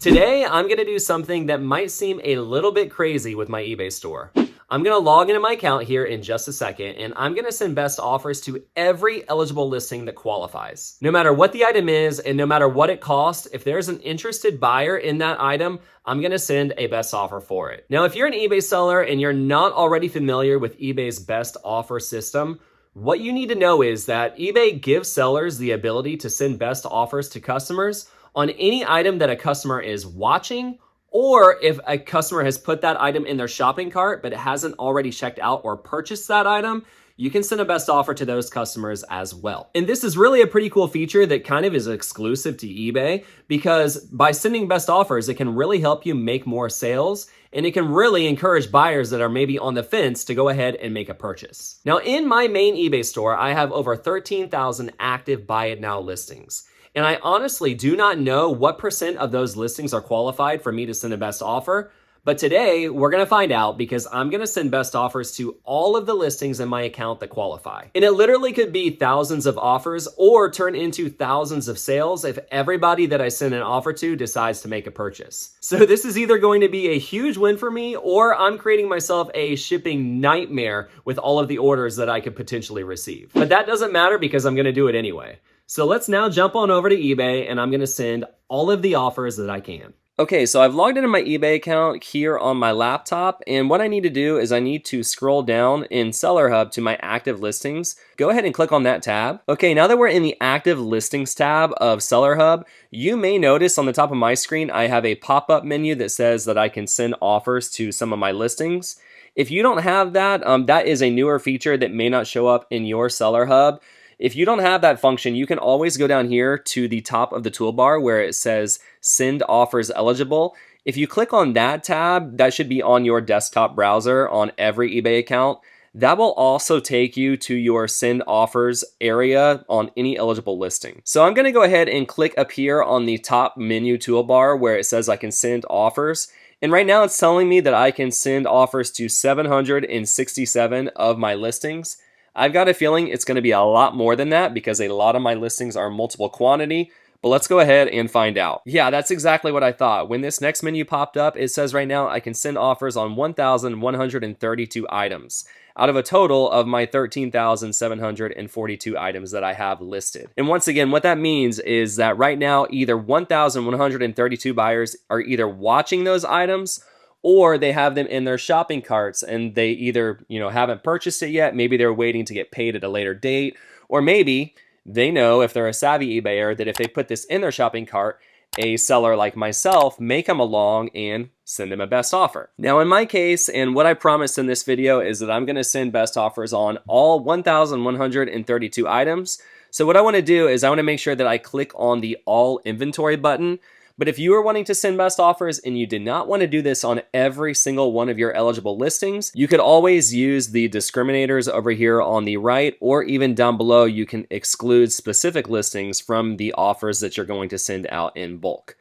Today, I'm gonna do something that might seem a little bit crazy with my eBay store. I'm gonna log into my account here in just a second, and I'm gonna send best offers to every eligible listing that qualifies. No matter what the item is, and no matter what it costs, if there's an interested buyer in that item, I'm gonna send a best offer for it. Now, if you're an eBay seller and you're not already familiar with eBay's best offer system, what you need to know is that eBay gives sellers the ability to send best offers to customers on any item that a customer is watching, or if a customer has put that item in their shopping cart but it hasn't already checked out or purchased that item, you can send a best offer to those customers as well. And this is really a pretty cool feature that kind of is exclusive to eBay, because by sending best offers, it can really help you make more sales, and it can really encourage buyers that are maybe on the fence to go ahead and make a purchase. Now, in my main eBay store, I have over 13,000 active buy it now listings. And I honestly do not know what percent of those listings are qualified for me to send a best offer. But today we're gonna find out, because I'm gonna send best offers to all of the listings in my account that qualify. And it literally could be thousands of offers or turn into thousands of sales if everybody that I send an offer to decides to make a purchase. So this is either going to be a huge win for me, or I'm creating myself a shipping nightmare with all of the orders that I could potentially receive. But that doesn't matter, because I'm gonna do it anyway. So let's now jump on over to eBay, and I'm gonna send all of the offers that I can. Okay, so I've logged into my eBay account here on my laptop, and what I need to do is I need to scroll down in Seller Hub to my active listings. Go ahead and click on that tab. Okay, now that we're in the active listings tab of Seller Hub, you may notice on the top of my screen I have a pop-up menu that says that I can send offers to some of my listings. If you don't have that, that is a newer feature that may not show up in your Seller Hub. If you don't have that function, you can always go down here to the top of the toolbar where it says Send Offers Eligible. If you click on that tab, that should be on your desktop browser on every eBay account. That will also take you to your Send Offers area on any eligible listing. So I'm going to go ahead and click up here on the top menu toolbar where it says I can send offers. And right now it's telling me that I can send offers to 767 of my listings. I've got a feeling it's going to be a lot more than that, because a lot of my listings are multiple quantity, but let's go ahead and find out. Yeah, that's exactly what I thought. When this next menu popped up, it says right now I can send offers on 1,132 items out of a total of my 13,742 items that I have listed. And once again, what that means is that right now either 1,132 buyers are either watching those items, or they have them in their shopping carts and they either, haven't purchased it yet, maybe they're waiting to get paid at a later date, or maybe they know, if they're a savvy eBayer, that if they put this in their shopping cart, a seller like myself may come along and send them a best offer. Now in my case, and what I promised in this video, is that I'm gonna send best offers on all 1,132 items. So what I wanna do is I wanna make sure that I click on the All Inventory button. But if you are wanting to send best offers and you did not want to do this on every single one of your eligible listings, you could always use the discriminators over here on the right, or even down below, you can exclude specific listings from the offers that you're going to send out in bulk.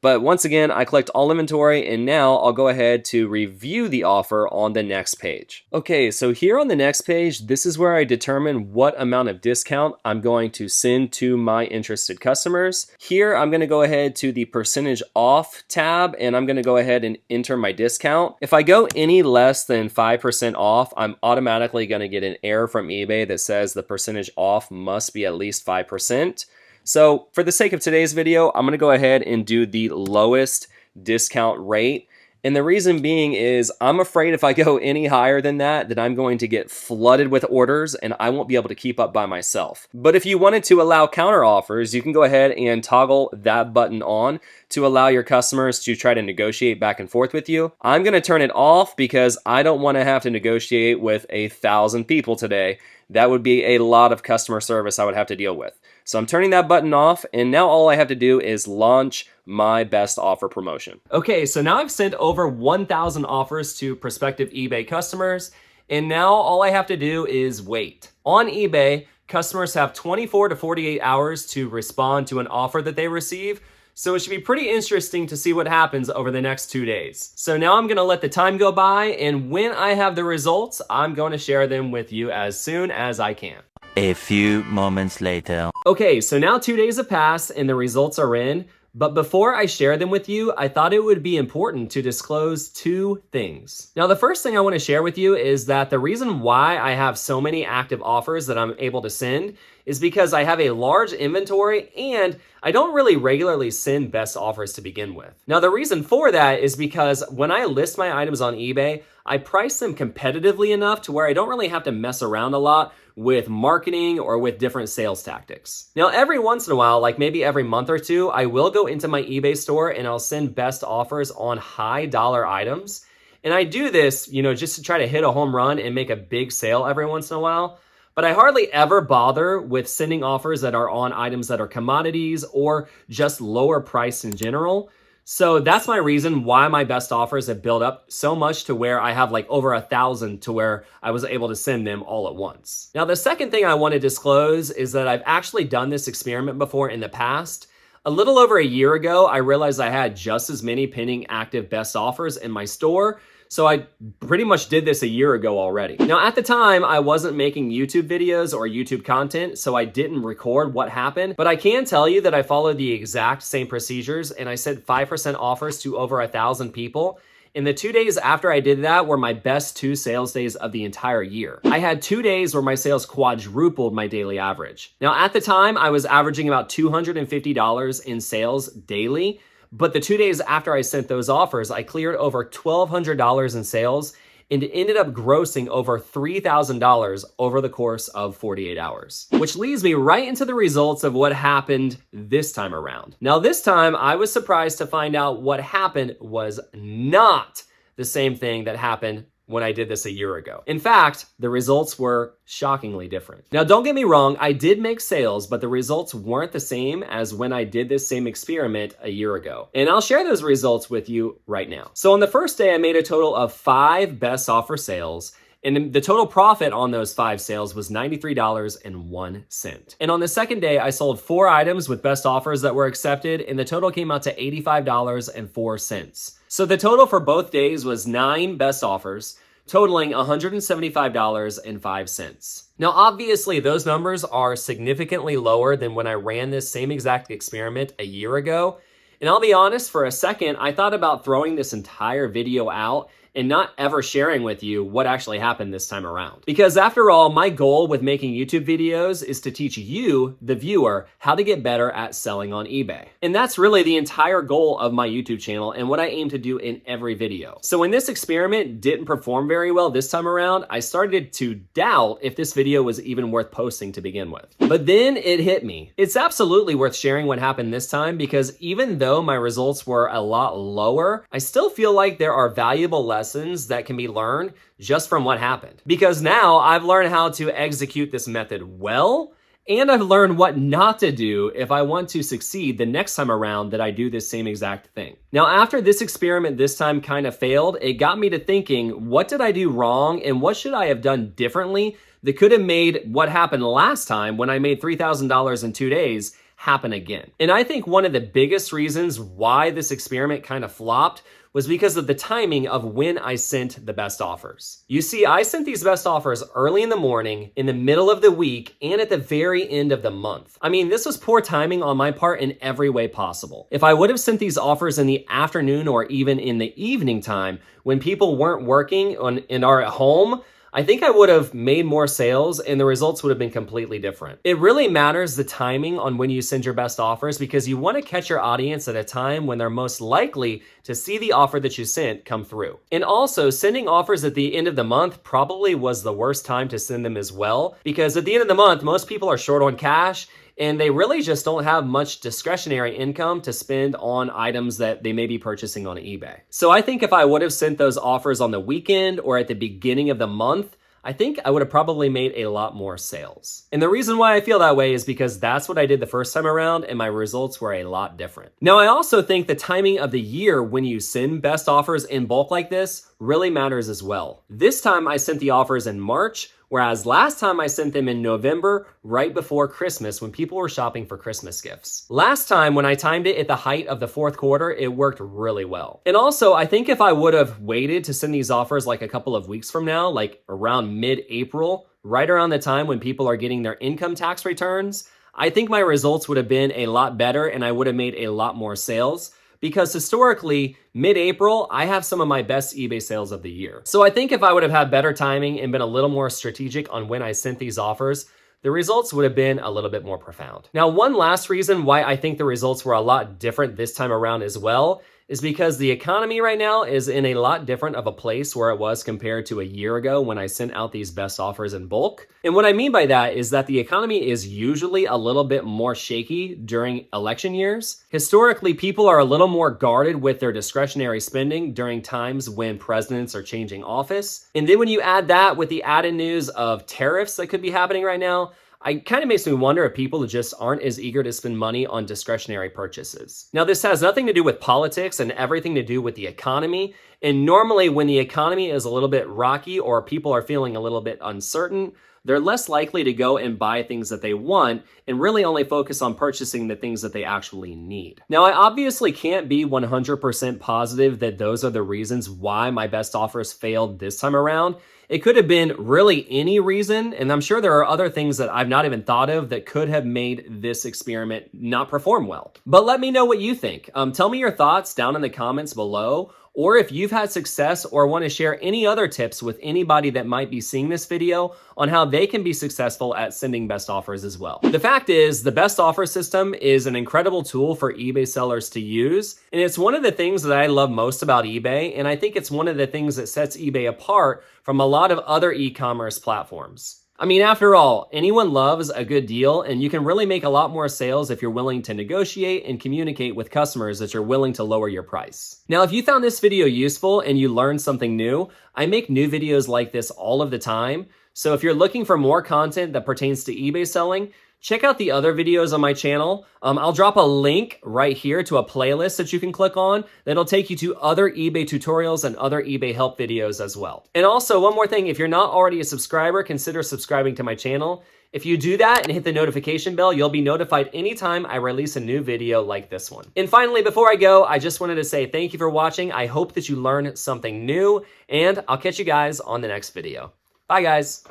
But once again, I clicked all inventory, and now I'll go ahead to review the offer on the next page. Okay, so here on the next page, this is where I determine what amount of discount I'm going to send to my interested customers. Here, I'm gonna go ahead to the percentage off tab, and I'm gonna go ahead and enter my discount. If I go any less than 5% off, I'm automatically gonna get an error from eBay that says the percentage off must be at least 5%. So for the sake of today's video, I'm going to go ahead and do the lowest discount rate. And the reason being is I'm afraid if I go any higher than that I'm going to get flooded with orders and I won't be able to keep up by myself. But if you wanted to allow counter offers, you can go ahead and toggle that button on to allow your customers to try to negotiate back and forth with you. I'm going to turn it off because I don't want to have to negotiate with 1,000 people today. That would be a lot of customer service I would have to deal with. So I'm turning that button off, and now all I have to do is launch my best offer promotion. Okay, so now I've sent over 1,000 offers to prospective eBay customers, and now all I have to do is wait. On eBay, customers have 24 to 48 hours to respond to an offer that they receive, so it should be pretty interesting to see what happens over the next 2 days. So now I'm gonna let the time go by, and when I have the results, I'm going to share them with you as soon as I can. A few moments later. Okay, so now 2 days have passed and the results are in, But before I share them with you, I thought it would be important to disclose two things. Now, the first thing I want to share with you is that the reason why I have so many active offers that I'm able to send is because I have a large inventory and I don't really regularly send best offers to begin with. Now, the reason for that is because when I list my items on eBay, I price them competitively enough to where I don't really have to mess around a lot with marketing or with different sales tactics. Now, every once in a while, like maybe every month or two, I will go into my eBay store and I'll send best offers on high dollar items. And I do this, just to try to hit a home run and make a big sale every once in a while. But I hardly ever bother with sending offers that are on items that are commodities or just lower priced in general. So that's my reason why my best offers have built up so much to where I have like over 1,000 to where I was able to send them all at once. Now, the second thing I want to disclose is that I've actually done this experiment before in the past. A little over a year ago, I realized I had just as many pending active best offers in my store. So I pretty much did this a year ago already. Now, at the time, I wasn't making YouTube videos or YouTube content, so I didn't record what happened, but I can tell you that I followed the exact same procedures and I sent 5% offers to over 1,000 people. And the 2 days after I did that were my best 2 sales days of the entire year. I had 2 days where my sales quadrupled my daily average. Now, at the time, I was averaging about $250 in sales daily. But the 2 days after I sent those offers, I cleared over $1,200 in sales and ended up grossing over $3,000 over the course of 48 hours. Which leads me right into the results of what happened this time around. Now, this time I was surprised to find out what happened was not the same thing that happened when I did this a year ago. In fact, the results were shockingly different. Now, don't get me wrong, I did make sales, but the results weren't the same as when I did this same experiment a year ago. And I'll share those results with you right now. So on the first day, I made a total of 5 best offer sales, and the total profit on those 5 sales was $93.01. And on the second day, I sold 4 items with best offers that were accepted, and the total came out to $85.04. So the total for both days was 9 best offers, totaling $175.05. Now, obviously, those numbers are significantly lower than when I ran this same exact experiment a year ago. And I'll be honest, for a second, I thought about throwing this entire video out and not ever sharing with you what actually happened this time around. Because after all, my goal with making YouTube videos is to teach you, the viewer, how to get better at selling on eBay. And that's really the entire goal of my YouTube channel and what I aim to do in every video. So when this experiment didn't perform very well this time around, I started to doubt if this video was even worth posting to begin with. But then it hit me. It's absolutely worth sharing what happened this time because even though my results were a lot lower, I still feel like there are valuable lessons that can be learned just from what happened. Because now I've learned how to execute this method well, and I've learned what not to do if I want to succeed the next time around that I do this same exact thing. Now, after this experiment this time kind of failed, it got me to thinking, what did I do wrong and what should I have done differently that could have made what happened last time when I made $3,000 in 2 days happen again? And I think one of the biggest reasons why this experiment kind of flopped was because of the timing of when I sent the best offers. You see, I sent these best offers early in the morning, in the middle of the week, and at the very end of the month. I mean, this was poor timing on my part in every way possible. If I would have sent these offers in the afternoon or even in the evening time when people weren't working and are at home, I think I would have made more sales and the results would have been completely different. It really matters the timing on when you send your best offers because you want to catch your audience at a time when they're most likely to see the offer that you sent come through. And also, sending offers at the end of the month probably was the worst time to send them as well because at the end of the month, most people are short on cash and they really just don't have much discretionary income to spend on items that they may be purchasing on eBay. So I think if I would have sent those offers on the weekend or at the beginning of the month, I think I would have probably made a lot more sales. And the reason why I feel that way is because that's what I did the first time around and my results were a lot different. Now, I also think the timing of the year when you send best offers in bulk like this really matters as well. This time I sent the offers in March, whereas last time I sent them in November, right before Christmas when people were shopping for Christmas gifts. Last time when I timed it at the height of the fourth quarter, it worked really well. And also, I think if I would have waited to send these offers like a couple of weeks from now, like around mid-April, right around the time when people are getting their income tax returns, I think my results would have been a lot better and I would have made a lot more sales. Because historically, mid-April, I have some of my best eBay sales of the year. So I think if I would have had better timing and been a little more strategic on when I sent these offers, the results would have been a little bit more profound. Now, one last reason why I think the results were a lot different this time around as well is because the economy right now is in a lot different of a place where it was compared to a year ago when I sent out these best offers in bulk. And what I mean by that is that the economy is usually a little bit more shaky during election years. Historically, people are a little more guarded with their discretionary spending during times when presidents are changing office. And then when you add that with the added news of tariffs that could be happening right now, it kind of makes me wonder if people just aren't as eager to spend money on discretionary purchases. Now, this has nothing to do with politics and everything to do with the economy. And normally when the economy is a little bit rocky or people are feeling a little bit uncertain, they're less likely to go and buy things that they want and really only focus on purchasing the things that they actually need. Now, I obviously can't be 100% positive that those are the reasons why my best offers failed this time around. It could have been really any reason, and I'm sure there are other things that I've not even thought of that could have made this experiment not perform well. But let me know what you think. Tell me your thoughts down in the comments below, or if you've had success or want to share any other tips with anybody that might be seeing this video on how they can be successful at sending best offers as well. The fact is, the best offer system is an incredible tool for eBay sellers to use, and it's one of the things that I love most about eBay, and I think it's one of the things that sets eBay apart from a lot of other e-commerce platforms. I mean, after all, anyone loves a good deal, and you can really make a lot more sales if you're willing to negotiate and communicate with customers that you're willing to lower your price. Now, if you found this video useful and you learned something new, I make new videos like this all of the time. So if you're looking for more content that pertains to eBay selling, check out the other videos on my channel. I'll drop a link right here to a playlist that you can click on that'll take you to other eBay tutorials and other eBay help videos as well. And also, one more thing, if you're not already a subscriber, consider subscribing to my channel. If you do that and hit the notification bell, you'll be notified anytime I release a new video like this one. And finally, before I go, I just wanted to say thank you for watching. I hope that you learned something new, and I'll catch you guys on the next video. Bye, guys.